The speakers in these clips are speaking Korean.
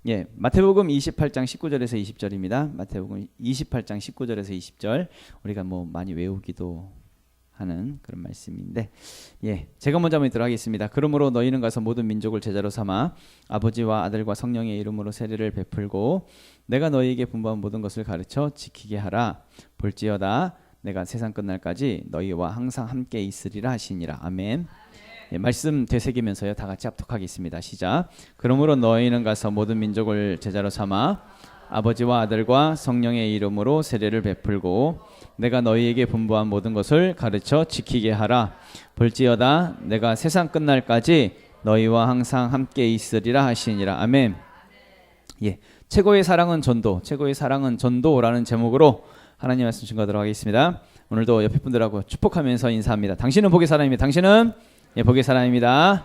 예, 마태복음 28장 19절에서 20절입니다. 마태복음 28장 19절에서 20절. 우리가 뭐 많이 외우기도 하는 그런 말씀인데, 예, 제가 먼저 한번 읽도록 하겠습니다. 그러므로 너희는 가서 모든 민족을 제자로 삼아 아버지와 아들과 성령의 이름으로 세례를 베풀고 내가 너희에게 분부한 모든 것을 가르쳐 지키게 하라. 볼지어다 내가 세상 끝날까지 너희와 항상 함께 있으리라 하시니라. 아멘. 예, 말씀 되새기면서요, 다 같이 합독하겠습니다. 시작. 그러므로 너희는 가서 모든 민족을 제자로 삼아 아버지와 아들과 성령의 이름으로 세례를 베풀고 내가 너희에게 분부한 모든 것을 가르쳐 지키게 하라. 볼지어다 내가 세상 끝날까지 너희와 항상 함께 있으리라 하시니라. 아멘. 예, 최고의 사랑은 전도, 최고의 사랑은 전도라는 제목으로 하나님 말씀 증거하도록 하겠습니다. 오늘도 옆에 분들하고 축복하면서 인사합니다. 당신은 복의 사람입니다. 당신은 예, 복의 사람입니다.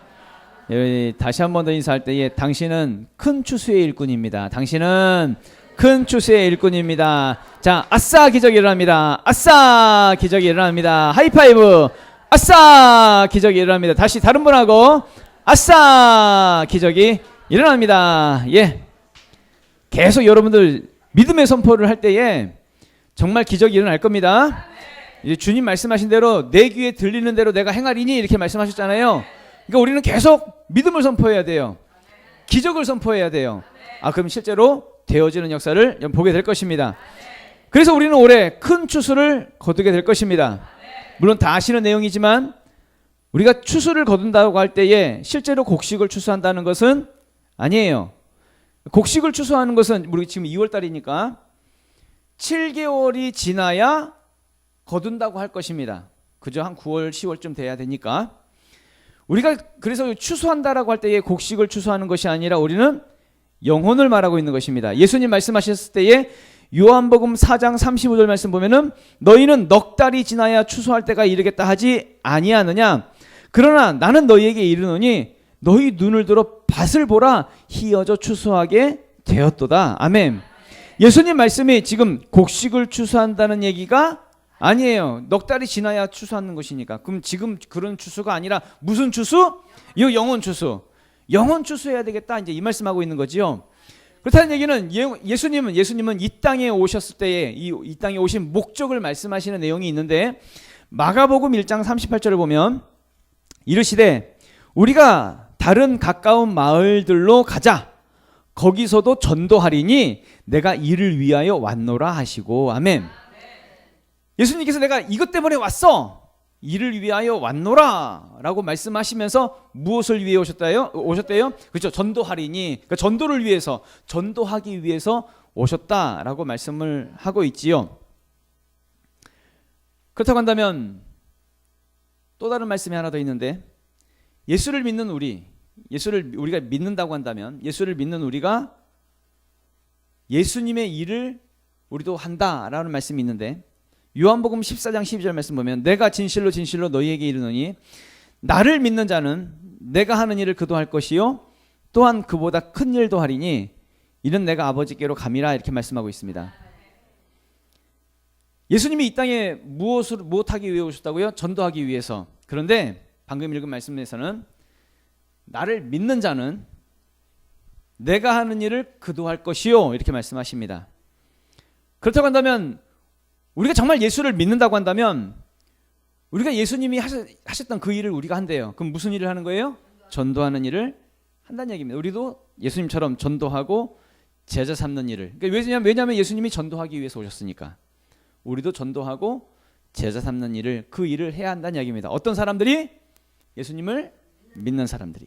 예, 다시 한 번 더 인사할 때에 당신은 큰 추수의 일꾼입니다. 당신은 큰 추수의 일꾼입니다. 자, 아싸 기적이 일어납니다. 아싸 기적이 일어납니다. 하이파이브. 아싸 기적이 일어납니다. 다시 다른 분하고 아싸 기적이 일어납니다. 예, 계속 여러분들 믿음의 선포를 할 때에 정말 기적이 일어날 겁니다. 이제 주님 말씀하신 대로 내 귀에 들리는 대로 내가 행하리니 이렇게 말씀하셨잖아요. 그러니까 우리는 계속 믿음을 선포해야 돼요. 기적을 선포해야 돼요. 아, 그럼 실제로 되어지는 역사를 보게 될 것입니다. 그래서 우리는 올해 큰 추수를 거두게 될 것입니다. 물론 다 아시는 내용이지만 우리가 추수를 거둔다고 할 때에 실제로 곡식을 추수한다는 것은 아니에요. 곡식을 추수하는 것은 우리 지금 2월 달이니까 7개월이 지나야 거둔다고 할 것입니다. 그죠? 한 9월, 10월쯤 돼야 되니까. 우리가 그래서 추수한다라고 할 때에 곡식을 추수하는 것이 아니라 우리는 영혼을 말하고 있는 것입니다. 예수님 말씀하셨을 때에 요한복음 4장 35절 말씀 보면은 너희는 넉 달이 지나야 추수할 때가 이르겠다 하지 아니하느냐. 그러나 나는 너희에게 이르노니 너희 눈을 들어 밭을 보라 희어져 추수하게 되었도다. 아멘. 예수님 말씀이 지금 곡식을 추수한다는 얘기가 아니에요. 넉 달이 지나야 추수하는 것이니까. 그럼 지금 그런 추수가 아니라 무슨 추수? 이 영혼 추수. 영혼 추수해야 되겠다. 이제 이 말씀하고 있는 거지요. 그렇다는 얘기는 예수님은 이 땅에 오셨을 때에 이 땅에 오신 목적을 말씀하시는 내용이 있는데 마가복음 1장 38절을 보면 이르시되 우리가 다른 가까운 마을들로 가자. 거기서도 전도하리니 내가 이를 위하여 왔노라 하시고. 아멘. 예수님께서 내가 이것 때문에 왔어. 이를 위하여 왔노라 라고 말씀하시면서 무엇을 위해 오셨대요? 그렇죠. 전도하리니. 그러니까 전도를 위해서, 전도하기 위해서 오셨다라고 말씀을 하고 있지요. 그렇다고 한다면 또 다른 말씀이 하나 더 있는데 예수를 믿는 예수를 우리가 믿는다고 한다면 예수를 믿는 우리가 예수님의 일을 우리도 한다라는 말씀이 있는데 요한복음 14장 12절 말씀 보면 내가 진실로 진실로 너희에게 이르노니 나를 믿는 자는 내가 하는 일을 그도 할 것이요 또한 그보다 큰 일도 하리니 이는 내가 아버지께로 감이라 이렇게 말씀하고 있습니다. 예수님이 이 땅에 무엇하기 위해 오셨다고요? 전도하기 위해서. 그런데 방금 읽은 말씀에서는 나를 믿는 자는 내가 하는 일을 그도 할 것이요 이렇게 말씀하십니다. 그렇다고 한다면 우리가 정말 예수를 믿는다고 한다면 우리가 예수님이 하셨던 그 일을 우리가 한대요. 그럼 무슨 일을 하는 거예요? 전도하는 일을 한다는 얘기입니다. 우리도 예수님처럼 전도하고 제자 삼는 일을. 그러니까 왜냐하면 예수님이 전도하기 위해서 오셨으니까. 우리도 전도하고 제자 삼는 일을 그 일을 해야 한다는 얘기입니다. 어떤 사람들이? 예수님을 믿는 사람들이.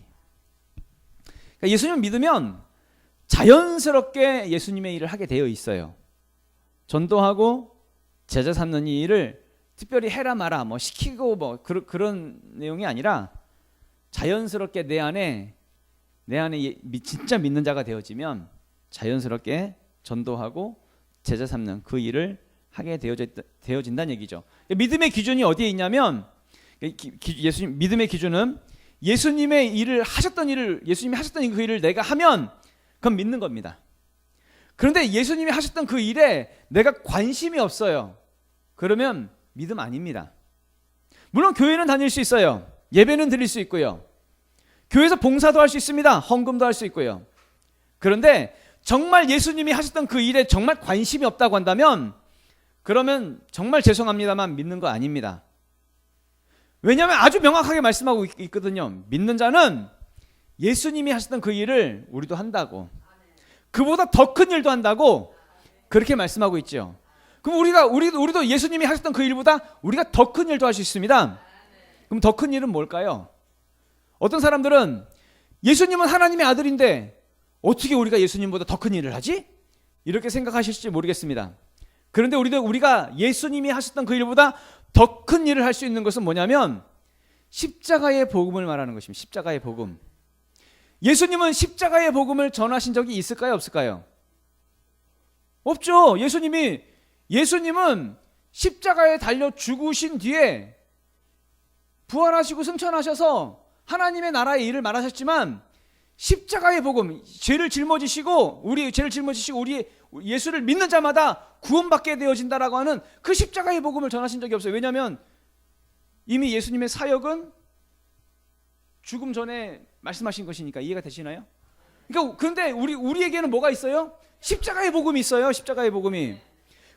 그러니까 예수님을 믿으면 자연스럽게 예수님의 일을 하게 되어 있어요. 전도하고 제자 삼는 이 일을 특별히 해라 마라 뭐 시키고 뭐 그런 내용이 아니라 자연스럽게 내 안에 진짜 믿는 자가 되어지면 자연스럽게 전도하고 제자 삼는 그 일을 하게 되어진다는 얘기죠. 믿음의 기준이 어디에 있냐면 믿음의 기준은 예수님의 일을 예수님이 하셨던 그 일을 내가 하면 그건 믿는 겁니다. 그런데 예수님이 하셨던 그 일에 내가 관심이 없어요. 그러면 믿음 아닙니다. 물론 교회는 다닐 수 있어요. 예배는 드릴 수 있고요. 교회에서 봉사도 할 수 있습니다. 헌금도 할 수 있고요. 그런데 정말 예수님이 하셨던 그 일에 정말 관심이 없다고 한다면 그러면 정말 죄송합니다만 믿는 거 아닙니다. 왜냐하면 아주 명확하게 말씀하고 있거든요. 믿는 자는 예수님이 하셨던 그 일을 우리도 한다고, 그보다 더 큰 일도 한다고 그렇게 말씀하고 있죠. 그럼 우리도 예수님이 하셨던 그 일보다 우리가 더 큰 일도 할 수 있습니다. 그럼 더 큰 일은 뭘까요? 어떤 사람들은 예수님은 하나님의 아들인데 어떻게 우리가 예수님보다 더 큰 일을 하지? 이렇게 생각하실지 모르겠습니다. 그런데 우리가 예수님이 하셨던 그 일보다 더 큰 일을 할 수 있는 것은 뭐냐면 십자가의 복음을 말하는 것입니다. 십자가의 복음. 예수님은 십자가의 복음을 전하신 적이 있을까요? 없을까요? 없죠. 예수님은 십자가에 달려 죽으신 뒤에 부활하시고 승천하셔서 하나님의 나라의 일을 말하셨지만 십자가의 복음, 죄를 짊어지시고 우리 예수를 믿는 자마다 구원받게 되어진다라고 하는 그 십자가의 복음을 전하신 적이 없어요. 왜냐하면 이미 예수님의 사역은 죽음 전에 말씀하신 것이니까. 이해가 되시나요? 그러니까 그런데 우리에게는 뭐가 있어요? 십자가의 복음이 있어요. 십자가의 복음이.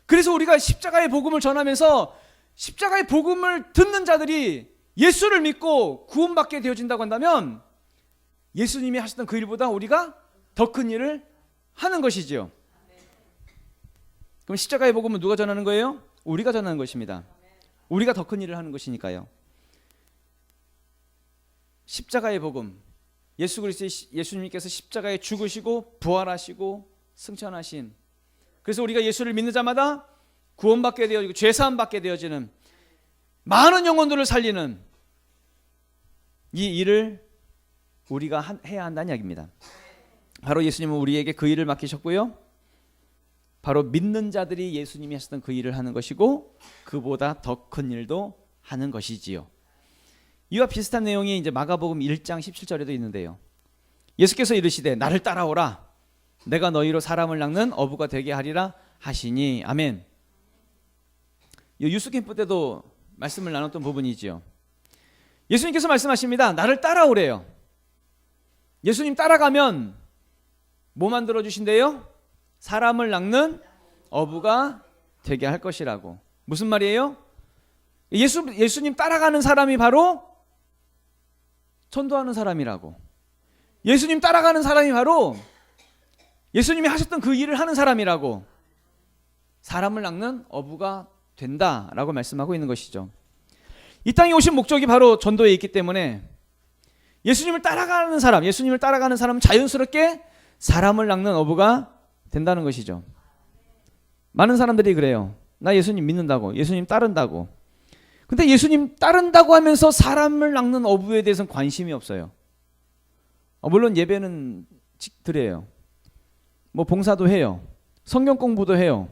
그래서 우리가 십자가의 복음을 전하면서 십자가의 복음을 듣는 자들이 예수를 믿고 구원받게 되어진다고 한다면 예수님이 하셨던 그 일보다 우리가 더 큰 일을 하는 것이지요. 그럼 십자가의 복음은 누가 전하는 거예요? 우리가 전하는 것입니다. 우리가 더 큰 일을 하는 것이니까요. 십자가의 복음, 예수님께서 십자가에 죽으시고 부활하시고 승천하신, 그래서 우리가 예수를 믿는 자마다 구원받게 되어지고 죄사함 받게 되어지는, 많은 영혼들을 살리는 이 일을 우리가 해야 한다는 이야기입니다. 바로 예수님은 우리에게 그 일을 맡기셨고요, 바로 믿는 자들이 예수님이 하셨던 그 일을 하는 것이고 그보다 더 큰 일도 하는 것이지요. 이와 비슷한 내용이 이제 마가복음 1장 17절에도 있는데요. 예수께서 이르시되 나를 따라오라, 내가 너희로 사람을 낚는 어부가 되게 하리라 하시니. 아멘. 유스캠프 때도 말씀을 나눴던 부분이지요. 예수님께서 말씀하십니다. 나를 따라오래요. 예수님 따라가면 뭐 만들어 주신대요? 사람을 낚는 어부가 되게 할 것이라고. 무슨 말이에요? 예수님 따라가는 사람이 바로 전도하는 사람이라고. 예수님 따라가는 사람이 바로 예수님이 하셨던 그 일을 하는 사람이라고. 사람을 낚는 어부가 된다라고 말씀하고 있는 것이죠. 이 땅에 오신 목적이 바로 전도에 있기 때문에 예수님을 따라가는 사람은 자연스럽게 사람을 낚는 어부가 된다는 것이죠. 많은 사람들이 그래요. 나 예수님 믿는다고, 예수님 따른다고. 근데 예수님 따른다고 하면서 사람을 낚는 어부에 대해서는 관심이 없어요. 물론 예배는 드려요. 뭐 봉사도 해요. 성경 공부도 해요.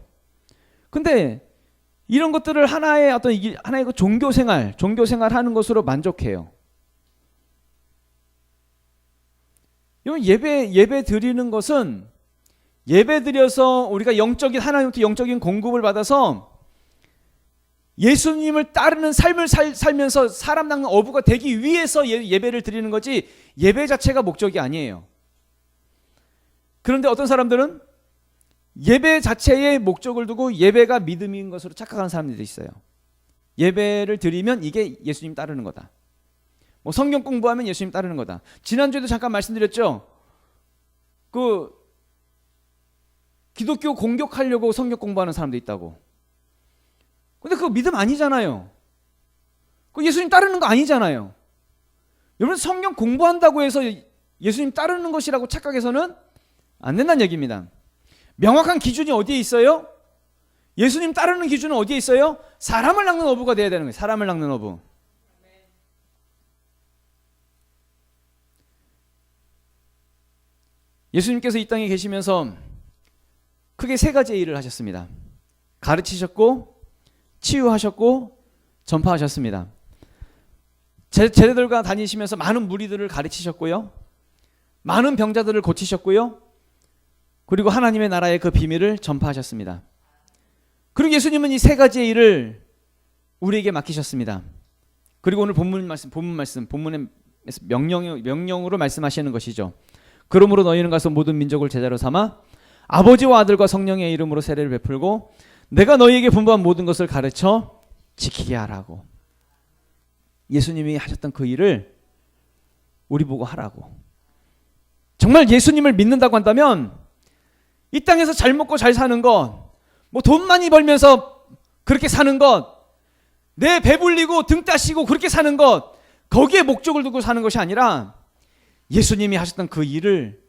근데 이런 것들을 하나의 그 종교 생활 하는 것으로 만족해요. 예배 드리는 것은, 예배 드려서 우리가 하나님부터 영적인 공급을 받아서 예수님을 따르는 삶을 살면서 사람 낚는 어부가 되기 위해서 예배를 드리는 거지, 예배 자체가 목적이 아니에요. 그런데 어떤 사람들은 예배 자체의 목적을 두고 예배가 믿음인 것으로 착각하는 사람들이 있어요. 예배를 드리면 이게 예수님 따르는 거다. 뭐 성경 공부하면 예수님 따르는 거다. 지난주에도 잠깐 말씀드렸죠. 그 기독교 공격하려고 성경 공부하는 사람도 있다고. 근데 그거 믿음 아니잖아요. 그 예수님 따르는 거 아니잖아요. 여러분, 성경 공부한다고 해서 예수님 따르는 것이라고 착각해서는 안 된다는 얘기입니다. 명확한 기준이 어디에 있어요? 예수님 따르는 기준은 어디에 있어요? 사람을 낚는 어부가 돼야 되는 거예요. 사람을 낚는 어부. 예수님께서 이 땅에 계시면서 크게 세 가지의 일을 하셨습니다. 가르치셨고, 치유하셨고, 전파하셨습니다. 제자들과 다니시면서 많은 무리들을 가르치셨고요, 많은 병자들을 고치셨고요, 그리고 하나님의 나라의 그 비밀을 전파하셨습니다. 그리고 예수님은 이 세 가지의 일을 우리에게 맡기셨습니다. 그리고 오늘 본문의 명령으로 말씀하시는 것이죠. 그러므로 너희는 가서 모든 민족을 제자로 삼아 아버지와 아들과 성령의 이름으로 세례를 베풀고 내가 너희에게 분부한 모든 것을 가르쳐 지키게 하라고. 예수님이 하셨던 그 일을 우리 보고 하라고. 정말 예수님을 믿는다고 한다면 이 땅에서 잘 먹고 잘 사는 것, 뭐 돈 많이 벌면서 그렇게 사는 것, 내 배불리고 등 따시고 그렇게 사는 것, 거기에 목적을 두고 사는 것이 아니라 예수님이 하셨던 그 일을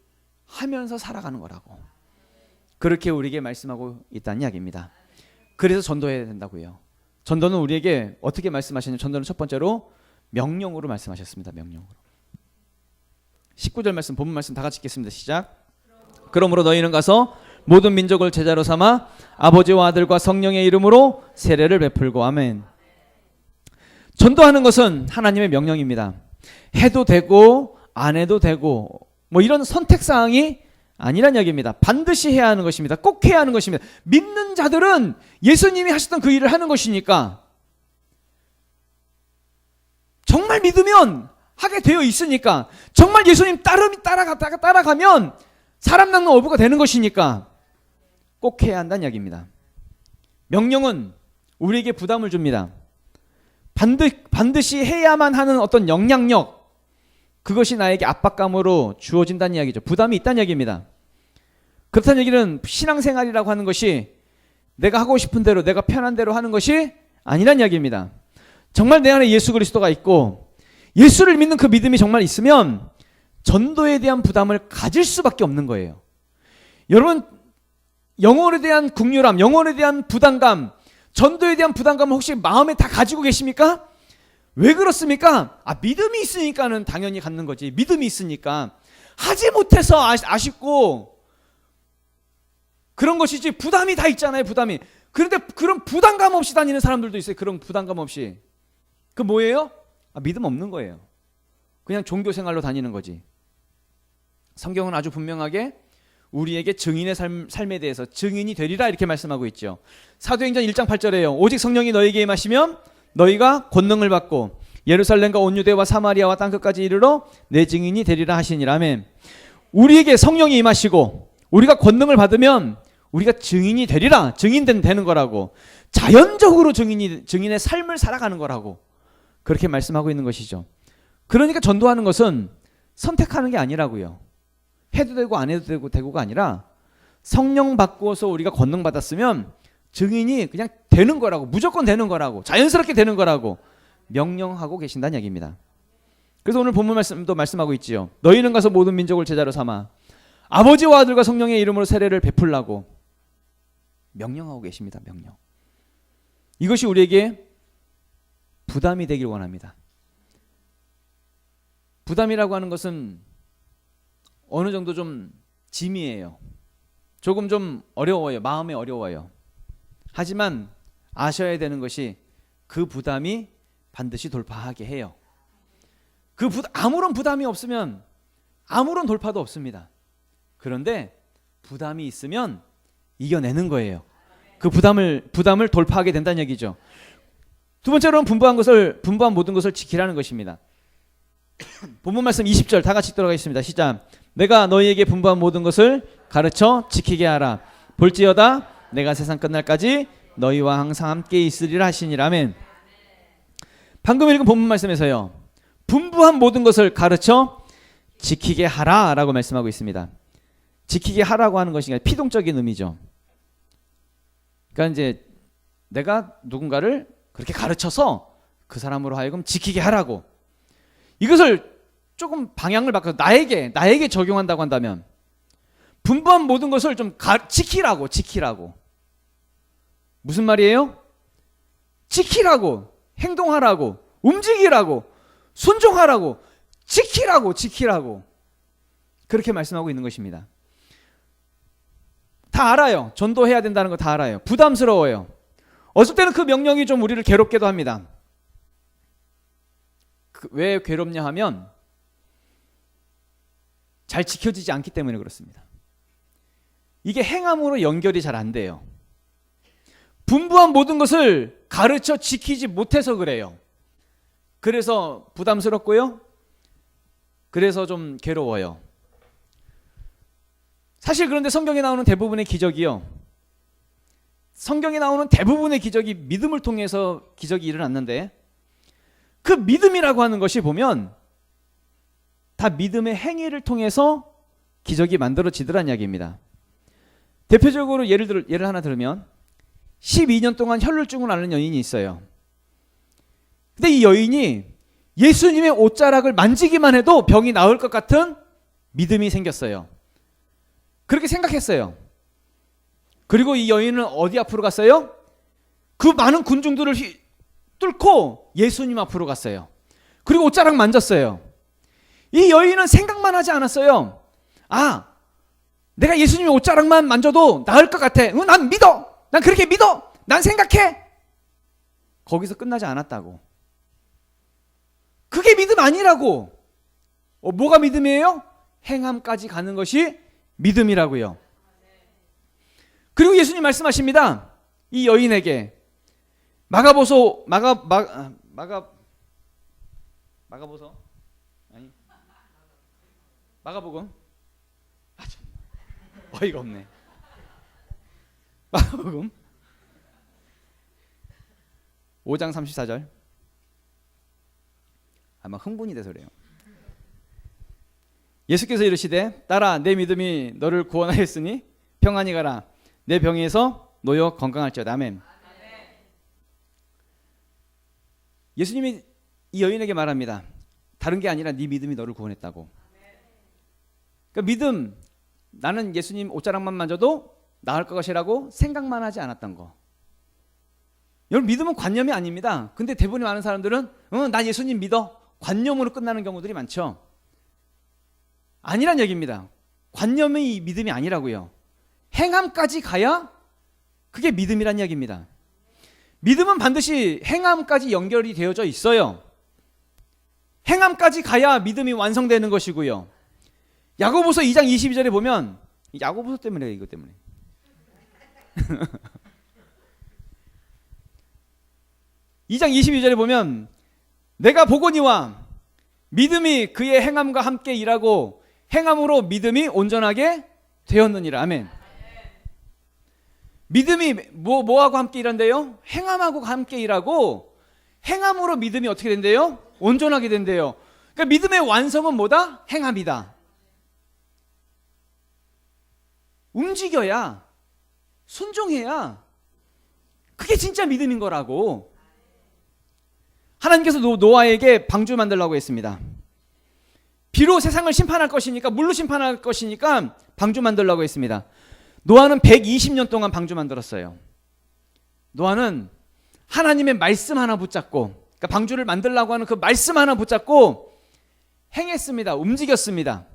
하면서 살아가는 거라고. 그렇게 우리에게 말씀하고 있다는 이야기입니다. 그래서 전도해야 된다고요. 전도는 우리에게 어떻게 말씀하시냐면 전도는 첫 번째로 명령으로 말씀하셨습니다. 명령으로. 19절 말씀, 본문 말씀 다 같이 읽겠습니다. 시작. 그러므로 너희는 가서 모든 민족을 제자로 삼아 아버지와 아들과 성령의 이름으로 세례를 베풀고. 아멘. 전도하는 것은 하나님의 명령입니다. 해도 되고 안 해도 되고 뭐 이런 선택사항이 아니란 이야기입니다. 반드시 해야 하는 것입니다. 꼭 해야 하는 것입니다. 믿는 자들은 예수님이 하셨던 그 일을 하는 것이니까, 정말 믿으면 하게 되어 있으니까, 정말 예수님 따라가면 사람 낚는 어부가 되는 것이니까 꼭 해야 한다는 이야기입니다. 명령은 우리에게 부담을 줍니다. 반드시 해야만 하는 어떤 영향력, 그것이 나에게 압박감으로 주어진다는 이야기죠. 부담이 있다는 이야기입니다. 그렇다는 얘기는 신앙생활이라고 하는 것이 내가 하고 싶은 대로, 내가 편한 대로 하는 것이 아니란 이야기입니다. 정말 내 안에 예수 그리스도가 있고 예수를 믿는 그 믿음이 정말 있으면 전도에 대한 부담을 가질 수밖에 없는 거예요. 여러분, 영혼에 대한 국률함, 영혼에 대한 부담감, 전도에 대한 부담감을 혹시 마음에 다 가지고 계십니까? 왜 그렇습니까? 믿음이 있으니까는 당연히 갖는 거지. 믿음이 있으니까. 하지 못해서 아쉽고 그런 것이지, 부담이 다 있잖아요. 부담이. 그런데 그런 부담감 없이 다니는 사람들도 있어요. 그런 부담감 없이. 그 뭐예요? 믿음 없는 거예요. 그냥 종교 생활로 다니는 거지. 성경은 아주 분명하게 우리에게 증인의 삶에 대해서 증인이 되리라 이렇게 말씀하고 있죠. 사도행전 1장 8절에요. 오직 성령이 너에게 임하시면 너희가 권능을 받고 예루살렘과 온 유대와 사마리아와 땅끝까지 이르러 내 증인이 되리라 하시니라. 아멘. 우리에게 성령이 임하시고 우리가 권능을 받으면 우리가 증인이 되리라. 되는 거라고. 자연적으로 증인의 삶을 살아가는 거라고. 그렇게 말씀하고 있는 것이죠. 그러니까 전도하는 것은 선택하는 게 아니라고요. 해도 되고 안 해도 되고가 아니라 성령 받고서 우리가 권능 받았으면 증인이 그냥 되는 거라고, 무조건 되는 거라고, 자연스럽게 되는 거라고 명령하고 계신다는 얘기입니다. 그래서 오늘 본문 말씀도 말씀하고 있지요. 너희는 가서 모든 민족을 제자로 삼아 아버지와 아들과 성령의 이름으로 세례를 베풀라고 명령하고 계십니다. 명령. 이것이 우리에게 부담이 되길 원합니다. 부담이라고 하는 것은 어느 정도 좀 짐이에요. 조금 좀 어려워요. 마음에 어려워요. 하지만 아셔야 되는 것이 그 부담이 반드시 돌파하게 해요. 아무런 부담이 없으면 아무런 돌파도 없습니다. 그런데 부담이 있으면 이겨내는 거예요. 그 부담을 돌파하게 된다는 얘기죠. 두 번째로는 분부한 모든 것을 지키라는 것입니다. 본문 말씀 20절 다 같이 들어가겠습니다. 시작. 내가 너희에게 분부한 모든 것을 가르쳐 지키게 하라. 볼지어다 내가 세상 끝날까지 너희와 항상 함께 있으리라 하시니라. 아멘. 방금 읽은 본문 말씀에서요, 분부한 모든 것을 가르쳐 지키게 하라 라고 말씀하고 있습니다. 지키게 하라고 하는 것이 피동적인 의미죠. 그러니까 이제 내가 누군가를 그렇게 가르쳐서 그 사람으로 하여금 지키게 하라고, 이것을 조금 방향을 바꿔서 나에게 적용한다고 한다면 분부한 모든 것을 좀 지키라고. 무슨 말이에요? 지키라고, 행동하라고, 움직이라고, 순종하라고, 지키라고 그렇게 말씀하고 있는 것입니다. 다 알아요. 전도해야 된다는 거 다 알아요. 부담스러워요. 어쩔 때는 그 명령이 좀 우리를 괴롭게도 합니다. 왜 괴롭냐 하면 잘 지켜지지 않기 때문에 그렇습니다. 이게 행함으로 연결이 잘 안 돼요. 분부한 모든 것을 가르쳐 지키지 못해서 그래요. 그래서 부담스럽고요. 그래서 좀 괴로워요. 사실 그런데 성경에 나오는 대부분의 기적이요, 성경에 나오는 대부분의 기적이 믿음을 통해서 기적이 일어났는데, 그 믿음이라고 하는 것이 보면 다 믿음의 행위를 통해서 기적이 만들어지더란 이야기입니다. 대표적으로 예를 하나 들면 12년 동안 혈루증을 앓는 여인이 있어요. 근데 이 여인이 예수님의 옷자락을 만지기만 해도 병이 나을 것 같은 믿음이 생겼어요. 그렇게 생각했어요. 그리고 이 여인은 어디 앞으로 갔어요? 그 많은 군중들을 뚫고 예수님 앞으로 갔어요. 그리고 옷자락 만졌어요. 이 여인은 생각만 하지 않았어요. 아, 내가 예수님의 옷자락만 만져도 나을 것 같아. 난 믿어. 난 그렇게 믿어. 난 생각해. 거기서 끝나지 않았다고. 그게 믿음 아니라고. 뭐가 믿음이에요? 행함까지 가는 것이 믿음이라고요. 그리고 예수님 말씀하십니다. 이 여인에게 마가복음 어이가 없네. 마가복음 5장 34절. 아마 흥분이 돼서 그래요. 예수께서 이르시되 딸아 내 믿음이 너를 구원하였으니 평안히 가라. 내 병에서 놓여 건강할지어다. 아멘. 예수님이 이 여인에게 말합니다. 다른 게 아니라 네 믿음이 너를 구원했다고. 그러니까 믿음, 나는 예수님 옷자락만 만져도 나을 것이라고 생각만 하지 않았던 거. 여러분, 믿음은 관념이 아닙니다. 근데 대부분의 많은 사람들은 나 예수님 믿어, 관념으로 끝나는 경우들이 많죠. 아니란 얘기입니다. 관념이 믿음이 아니라고요. 행함까지 가야 그게 믿음이란 이야기입니다. 믿음은 반드시 행함까지 연결이 되어져 있어요. 행함까지 가야 믿음이 완성되는 것이고요. 야고보서 2장 22절에 보면, 야고보서 때문에 이거 때문에 (2장 22절에) 보면 내가 보거니와 믿음이 그의 행함과 함께 일하고 행함으로 믿음이 온전하게 되었느니라. 아멘. 믿음이 뭐하고 함께 일한대요? 행함하고 함께 일하고 행함으로 믿음이 어떻게 된대요? 온전하게 된대요. 그러니까 믿음의 완성은 뭐다? 행함이다. 움직여야, 순종해야 그게 진짜 믿음인 거라고. 하나님께서 노아에게 방주 만들라고 했습니다. 비로 세상을 심판할 것이니까, 물로 심판할 것이니까 방주 만들라고 했습니다. 노아는 120년 동안 방주 만들었어요. 노아는 하나님의 말씀 하나 붙잡고, 그러니까 방주를 만들라고 하는 그 말씀 하나 붙잡고 행했습니다. 움직였습니다.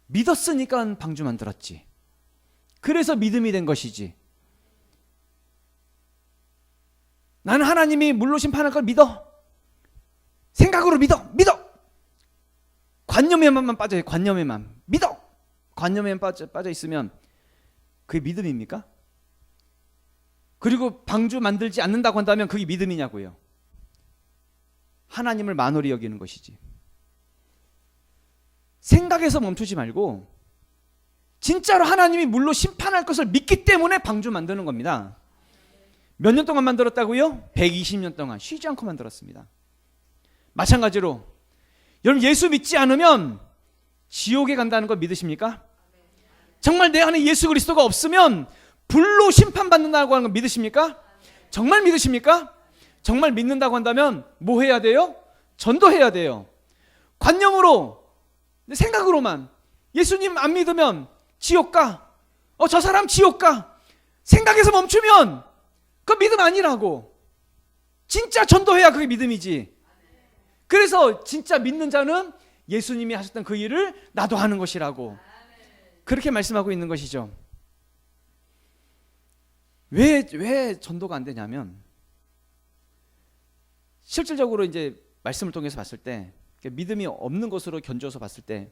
믿었으니까 방주 만들었지. 그래서 믿음이 된 것이지. 나는 하나님이 물로 심판할 걸 믿어. 생각으로 믿어. 관념에만 빠져요. 관념에만. 믿어. 관념에만 빠져 있으면 그게 믿음입니까? 그리고 방주 만들지 않는다고 한다면 그게 믿음이냐고요. 하나님을 만홀히 여기는 것이지. 생각에서 멈추지 말고 진짜로 하나님이 물로 심판할 것을 믿기 때문에 방주 만드는 겁니다. 몇 년 동안 만들었다고요? 120년 동안 쉬지 않고 만들었습니다. 마찬가지로 여러분, 예수 믿지 않으면 지옥에 간다는 거 믿으십니까? 정말 내 안에 예수 그리스도가 없으면 불로 심판받는다고 하는 거 믿으십니까? 정말 믿으십니까? 정말 믿는다고 한다면 뭐 해야 돼요? 전도해야 돼요. 관념으로, 생각으로만 예수님 안 믿으면 지옥 가. 저 사람 지옥 가. 생각에서 멈추면 그거 믿음 아니라고. 진짜 전도해야 그게 믿음이지. 그래서 진짜 믿는 자는 예수님이 하셨던 그 일을 나도 하는 것이라고 그렇게 말씀하고 있는 것이죠. 왜 전도가 안 되냐면, 실질적으로 이제 말씀을 통해서 봤을 때, 믿음이 없는 것으로 견주어서 봤을 때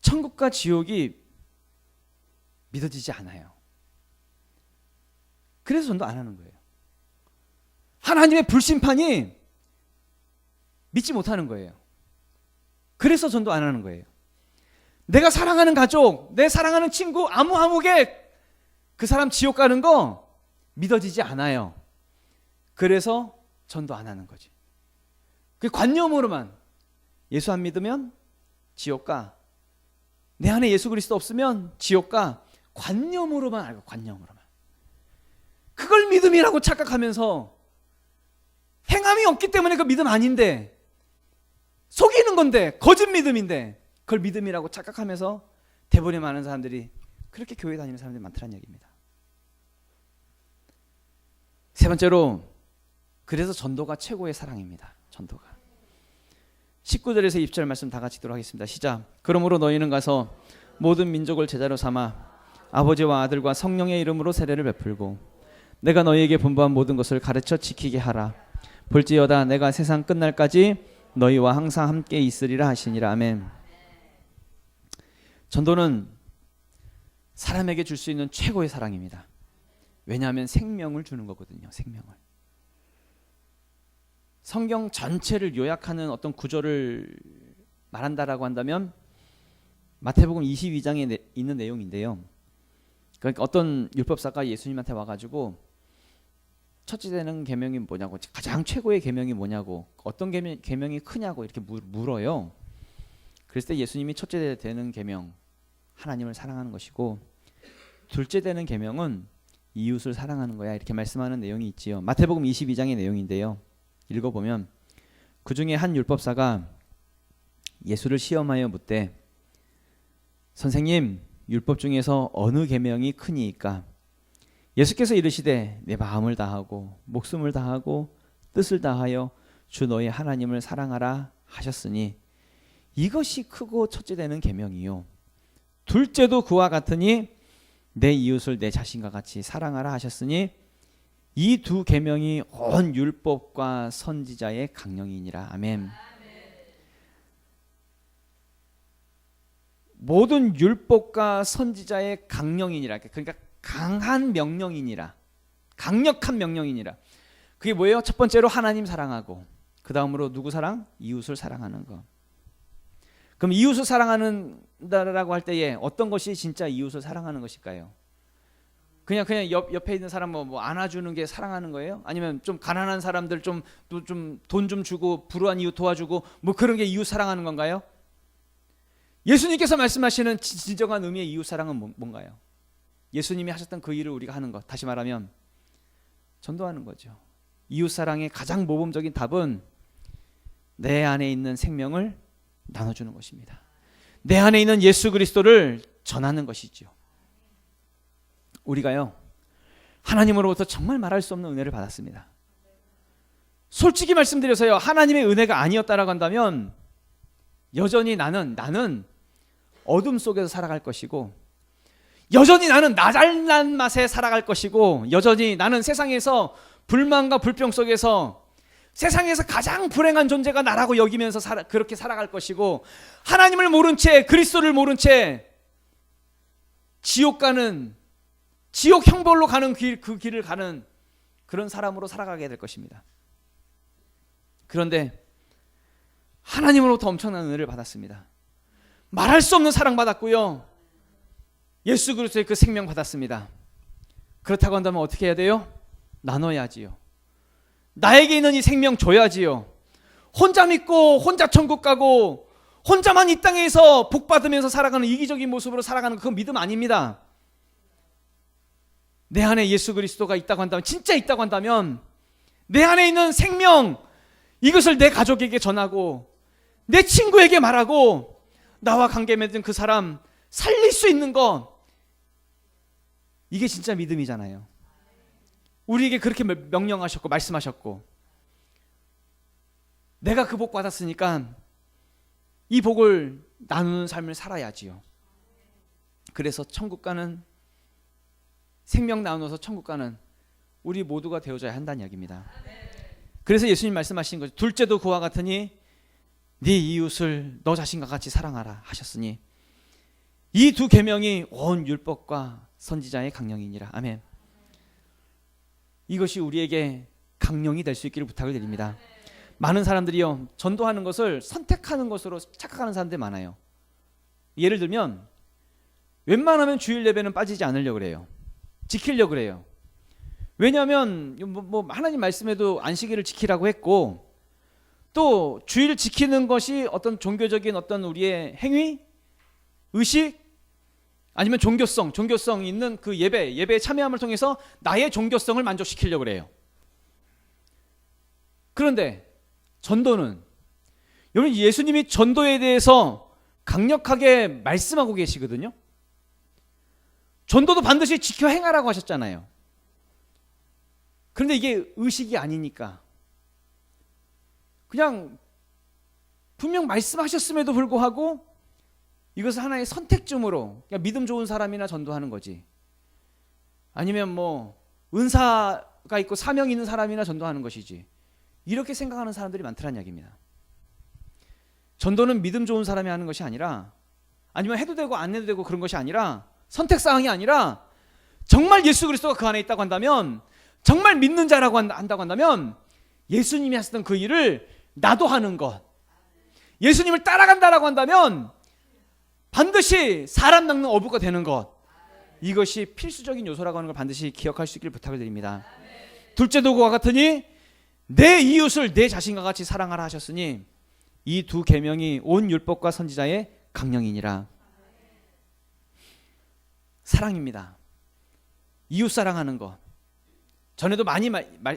천국과 지옥이 믿어지지 않아요. 그래서 전도 안 하는 거예요. 하나님의 불심판이 믿지 못하는 거예요. 그래서 전도 안 하는 거예요. 내가 사랑하는 가족, 내 사랑하는 친구 아무개 그 사람 지옥 가는 거 믿어지지 않아요. 그래서 전도 안 하는 거지. 그 관념으로만 예수 안 믿으면 지옥 가. 내 안에 예수 그리스도 없으면 지옥 가. 관념으로만 알고, 관념으로만. 그걸 믿음이라고 착각하면서 행함이 없기 때문에 그 믿음 아닌데, 속이는 건데, 거짓 믿음인데 그걸 믿음이라고 착각하면서 대부분의 많은 사람들이 그렇게 교회 다니는 사람들이 많다는 얘기입니다. 세 번째로, 그래서 전도가 최고의 사랑입니다. 전도가. 19절에서 20절 말씀 다 같이 읽도록 하겠습니다. 시작. 그러므로 너희는 가서 모든 민족을 제자로 삼아 아버지와 아들과 성령의 이름으로 세례를 베풀고 내가 너희에게 분부한 모든 것을 가르쳐 지키게 하라. 볼지어다 내가 세상 끝날까지 너희와 항상 함께 있으리라 하시니라. 아멘. 전도는 사람에게 줄 수 있는 최고의 사랑입니다. 왜냐하면 생명을 주는 거거든요. 생명을. 성경 전체를 요약하는 어떤 구절을 말한다라고 한다면 마태복음 22장에 있는 내용인데요. 그러니까 어떤 율법사가 예수님한테 와가지고 첫째 되는 계명이 뭐냐고, 가장 최고의 계명이 뭐냐고, 어떤 계명이 크냐고 이렇게 물어요. 그랬을 때 예수님이 첫째 되는 계명, 하나님을 사랑하는 것이고, 둘째 되는 계명은 이웃을 사랑하는 거야, 이렇게 말씀하는 내용이 있지요. 마태복음 22장의 내용인데요. 읽어보면 그 중에 한 율법사가 예수를 시험하여 묻되 선생님, 율법 중에서 어느 계명이 크니이까? 예수께서 이르시되 내 마음을 다하고 목숨을 다하고 뜻을 다하여 주 너희 하나님을 사랑하라 하셨으니 이것이 크고 첫째 되는 계명이요. 둘째도 그와 같으니 내 이웃을 내 자신과 같이 사랑하라 하셨으니 이 두 계명이 온 율법과 선지자의 강령이니라. 아멘. 모든 율법과 선지자의 강령이니라. 그러니까 강한 명령이니라. 강력한 명령이니라. 그게 뭐예요? 첫 번째로 하나님 사랑하고, 그 다음으로 누구 사랑? 이웃을 사랑하는 거. 그럼 이웃을 사랑하는다라고 할 때에 어떤 것이 진짜 이웃을 사랑하는 것일까요? 그냥 옆에 있는 사람 뭐 안아주는 게 사랑하는 거예요? 아니면 좀 가난한 사람들 좀 돈 좀 주고 불우한 이웃 도와주고 뭐 그런 게 이웃 사랑하는 건가요? 예수님께서 말씀하시는 진정한 의미의 이웃 사랑은 뭔가요? 예수님이 하셨던 그 일을 우리가 하는 것, 다시 말하면 전도하는 거죠. 이웃 사랑의 가장 모범적인 답은 내 안에 있는 생명을 나눠주는 것입니다. 내 안에 있는 예수 그리스도를 전하는 것이죠. 우리가요, 하나님으로부터 정말 말할 수 없는 은혜를 받았습니다. 솔직히 말씀드려서요, 하나님의 은혜가 아니었다라고 한다면 여전히 나는 어둠 속에서 살아갈 것이고, 여전히 나는 나 잘난 맛에 살아갈 것이고, 여전히 나는 세상에서 불만과 불평 속에서 세상에서 가장 불행한 존재가 나라고 여기면서 그렇게 살아갈 것이고, 하나님을 모른 채, 그리스도를 모른 채 지옥 형벌로 가는 그 길을 가는 그런 사람으로 살아가게 될 것입니다. 그런데 하나님으로부터 엄청난 은혜를 받았습니다. 말할 수 없는 사랑 받았고요, 예수 그리스도의 그 생명 받았습니다. 그렇다고 한다면 어떻게 해야 돼요? 나눠야지요. 나에게 있는 이 생명 줘야지요. 혼자 믿고 혼자 천국 가고 혼자만 이 땅에서 복 받으면서 살아가는 이기적인 모습으로 살아가는 그건 믿음 아닙니다. 내 안에 예수 그리스도가 있다고 한다면, 진짜 있다고 한다면 내 안에 있는 생명, 이것을 내 가족에게 전하고 내 친구에게 말하고 나와 관계 맺은 그 사람 살릴 수 있는 것, 이게 진짜 믿음이잖아요. 우리에게 그렇게 명령하셨고 말씀하셨고, 내가 그 복 받았으니까 이 복을 나누는 삶을 살아야지요. 그래서 천국 가는, 생명 나누어서 천국 가는 우리 모두가 되어줘야 한다는 이야기입니다. 그래서 예수님 말씀하신 거죠. 둘째도 그와 같으니 네 이웃을 너 자신과 같이 사랑하라 하셨으니 이 두 계명이 온 율법과 선지자의 강령이니라. 아멘. 이것이 우리에게 강령이 될 수 있기를 부탁을 드립니다. 많은 사람들이요, 전도하는 것을 선택하는 것으로 착각하는 사람들이 많아요. 예를 들면 웬만하면 주일 예배는 빠지지 않으려고 그래요. 지키려고 그래요. 왜냐하면 뭐 하나님 말씀에도 안식일을 지키라고 했고, 또 주일 지키는 것이 어떤 종교적인 어떤 우리의 행위, 의식, 아니면 종교성이 있는 그 예배에 참여함을 통해서 나의 종교성을 만족시키려고 그래요. 그런데 전도는, 여러분, 예수님이 전도에 대해서 강력하게 말씀하고 계시거든요. 전도도 반드시 지켜 행하라고 하셨잖아요. 그런데 이게 의식이 아니니까 그냥 분명 말씀하셨음에도 불구하고 이것을 하나의 선택점으로 그냥 믿음 좋은 사람이나 전도하는 거지, 아니면 뭐 은사가 있고 사명 있는 사람이나 전도하는 것이지, 이렇게 생각하는 사람들이 많더란 이야기입니다. 전도는 믿음 좋은 사람이 하는 것이 아니라, 아니면 해도 되고 안 해도 되고 그런 것이 아니라, 선택사항이 아니라, 정말 예수 그리스도가 그 안에 있다고 한다면, 정말 믿는 자라고 한다고 한다면 예수님이 하셨던 그 일을 나도 하는 것, 예수님을 따라간다라고 한다면 반드시 사람 낚는 어부가 되는 것, 이것이 필수적인 요소라고 하는 걸 반드시 기억할 수 있기를 부탁을 드립니다. 둘째 도구와 같으니 내 이웃을 내 자신과 같이 사랑하라 하셨으니 이 두 계명이 온 율법과 선지자의 강령이니라. 사랑입니다. 이웃 사랑하는 것. 전에도 많이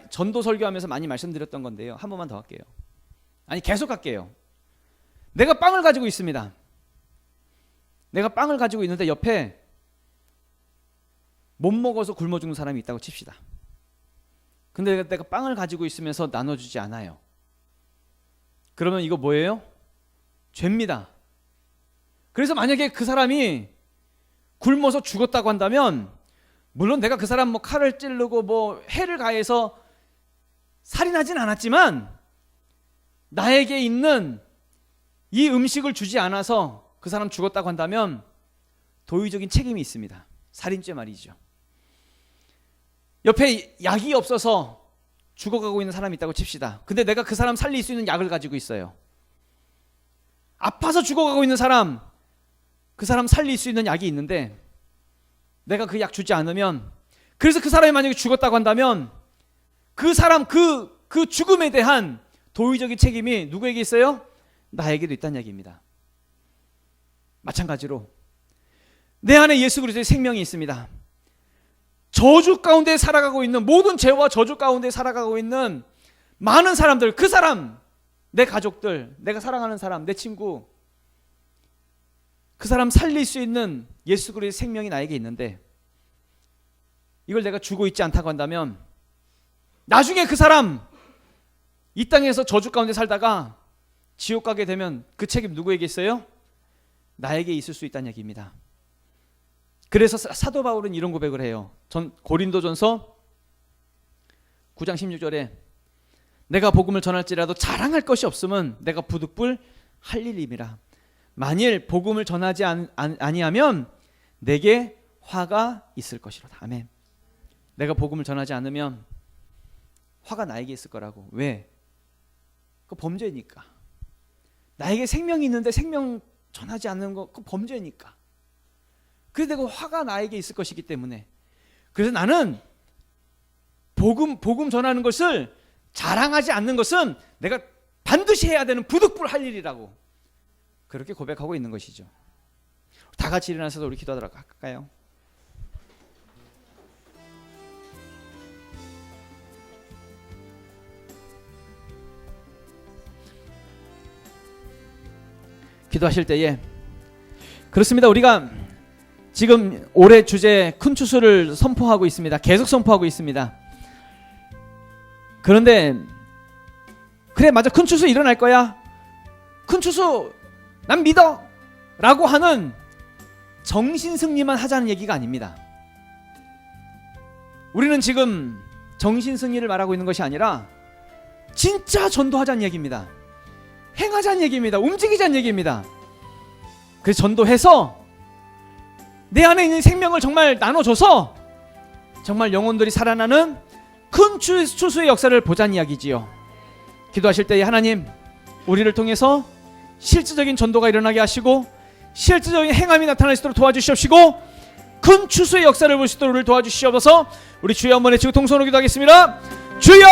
전도 설교하면서 많이 말씀드렸던 건데요. 한 번만 더 할게요. 아니, 계속 할게요. 내가 빵을 가지고 있습니다. 내가 빵을 가지고 있는데 옆에 못 먹어서 굶어 죽는 사람이 있다고 칩시다. 근데 내가 빵을 가지고 있으면서 나눠주지 않아요. 그러면 이거 뭐예요? 죄입니다. 그래서 만약에 그 사람이 굶어서 죽었다고 한다면, 물론 내가 그 사람 뭐 칼을 찌르고 뭐 해를 가해서 살인하진 않았지만 나에게 있는 이 음식을 주지 않아서 그 사람 죽었다고 한다면 도의적인 책임이 있습니다. 살인죄 말이죠. 옆에 약이 없어서 죽어가고 있는 사람이 있다고 칩시다. 근데 내가 그 사람 살릴 수 있는 약을 가지고 있어요. 아파서 죽어가고 있는 사람, 그 사람 살릴 수 있는 약이 있는데 내가 그 약 주지 않으면, 그래서 그 사람이 만약에 죽었다고 한다면 그 사람 그 죽음에 대한 도의적인 책임이 누구에게 있어요? 나에게도 있다는 얘기입니다. 마찬가지로 내 안에 예수 그리스도의 생명이 있습니다. 저주 가운데 살아가고 있는, 모든 죄와 저주 가운데 살아가고 있는 많은 사람들, 그 사람, 내 가족들, 내가 사랑하는 사람, 내 친구, 그 사람 살릴 수 있는 예수 그리스도의 생명이 나에게 있는데 이걸 내가 주고 있지 않다고 한다면 나중에 그 사람 이 땅에서 저주 가운데 살다가 지옥 가게 되면 그 책임 누구에게 있어요? 나에게 있을 수 있다는 얘기입니다. 그래서 사도 바울은 이런 고백을 해요. 고린도전서 9장 16절에 내가 복음을 전할지라도 자랑할 것이 없음은 내가 부득불 할 일임이라. 만일 복음을 전하지 아니하면 내게 화가 있을 것이로다. 아멘. 내가 복음을 전하지 않으면 화가 나에게 있을 거라고. 왜? 그 범죄니까. 나에게 생명이 있는데 생명 전하지 않는 거, 그 범죄니까. 그래서 내가 화가 나에게 있을 것이기 때문에. 그래서 나는 복음 전하는 것을 자랑하지 않는 것은 내가 반드시 해야 되는 부득불 할 일이라고, 그렇게 고백하고 있는 것이죠. 다 같이 일어나서 우리 기도하도록 할까요? 기도하실 때에, 그렇습니다. 우리가 지금 올해 주제 큰 추수를 선포하고 있습니다. 계속 선포하고 있습니다. 그런데 그래, 맞아, 큰 추수 일어날 거야, 큰 추수 난 믿어 라고 하는 정신승리만 하자는 얘기가 아닙니다. 우리는 지금 정신승리를 말하고 있는 것이 아니라 진짜 전도하자는 얘기입니다. 행하자는 얘기입니다. 움직이자는 얘기입니다. 그래서 전도해서 내 안에 있는 생명을 정말 나눠줘서 정말 영혼들이 살아나는 큰 추수의 역사를 보자는 이야기지요. 기도하실 때에 하나님, 우리를 통해서 실질적인 전도가 일어나게 하시고 실질적인 행함이 나타날 수 있도록 도와주시옵시고 큰 추수의 역사를 볼 수 있도록 도와주시옵소서. 우리 주여 한번 외치고 동성으로 기도하겠습니다. 주여!